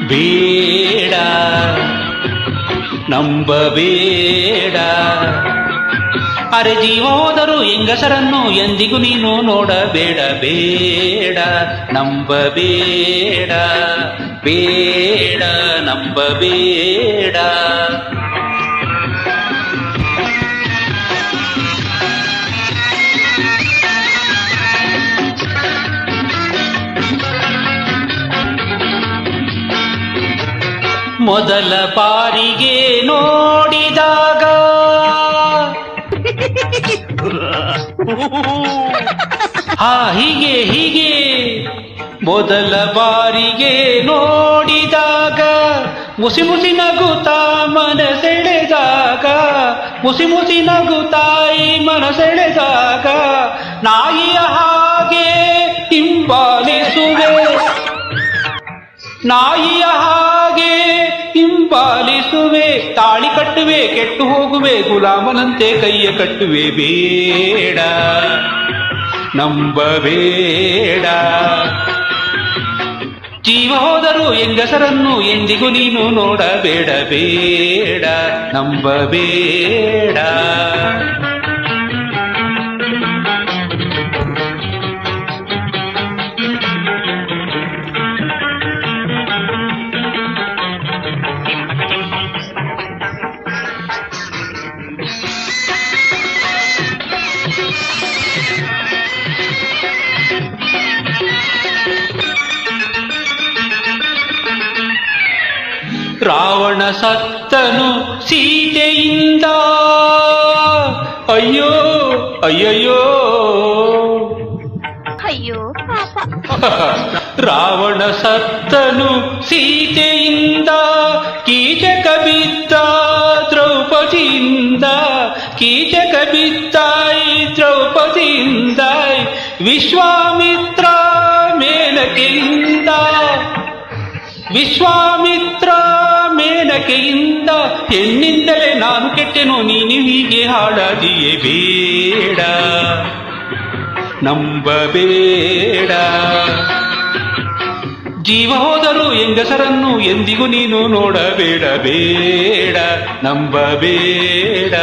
ಬೇಡ ನಂಬಬೇಡ, ಅರೆ ಜೀವ ಹೋದರೂ ಹೆಂಗಸರನ್ನು ಎಂದಿಗೂ ನೀನು ನೋಡಬೇಡ. ಬೇಡ ನಂಬಬೇಡ, ಬೇಡ ನಂಬಬೇಡ. ಮೊದಲ ಬಾರಿಗೆ ನೋಡಿದಾಗ ಹೀಗೆ ಹೀಗೆ ಮೊದಲ ಬಾರಿಗೆ ನೋಡಿದಾಗ ಮುಸಿ ಮುಸಿ ನಗುತ್ತಾ ಮನಸೆಳೆದಾಗ, ಮುಸಿ ಮುಸಿ ನಗುತ್ತಾಯಿ ಮನಸೆಳೆದಾಗ, ನಾಯಿಯ ಹಾಗೆ ಹಿಂಬಾಲಿಸುವೆ, ನಾಯಿಯ ಹಾಗೆ ಹಿಂಬಾಲಿಸುವೆ, ತಾಳಿ ಕಟ್ಟುವೆ ಕೆಟ್ಟು ಹೋಗುವೆ, ಗುಲಾಮನಂತೆ ಕೈಯ ಕಟ್ಟುವೆ. ಬೇಡ ನಂಬಬೇಡ, ಜೀವ ಹೋದರೂ ಹೆಂಗಸರನ್ನು ಎಂದಿಗೂ ನೀನು ನೋಡಬೇಡ. ಬೇಡ ನಂಬಬೇಡ. ರಾವಣ ಸತ್ತನು ಸೀತೆಯಿಂದ, ಅಯ್ಯೋ ಅಯ್ಯಯ್ಯೋ ಅಯ್ಯೋ ಪಾಪ. ರಾವಣ ಸತ್ತನು ಸೀತೆಯಿಂದ, ಕೀಚಕ ಬಿದ್ದ ದ್ರೌಪದಿಯಿಂದ, ಕೀಚಕ ಬಿದ್ದಾಯಿ ದ್ರೌಪದಿಯಿಂದ, ವಿಶ್ವಾಮಿತ್ರ ಮೇನಕೆಯಿಂದ, ವಿಶ್ವಾಮಿತ್ರ ಮೇನಕೆಯಿಂದ, ಹೆಣ್ಣಿಂದಲೇ ನಾನು ಕೆಟ್ಟೆನು ನೀನು ಹೀಗೆ ಹಾಡಾದಿಯೇ. ಬೇಡ ನಂಬಬೇಡ, ಜೀವ ಹೋದರೂ ಹೆಂಗಸರನ್ನು ಎಂದಿಗೂ ನೀನು ನೋಡಬೇಡ. ಬೇಡ ನಂಬಬೇಡ,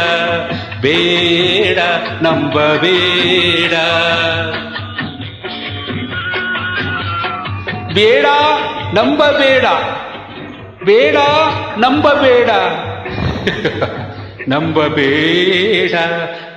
ಬೇಡ ನಂಬಬೇಡ. ಬೇಡ ನಂಬಬೇಡ, ಬೇಡ ನಂಬಬೇಡ, ನಂಬಬೇಡ.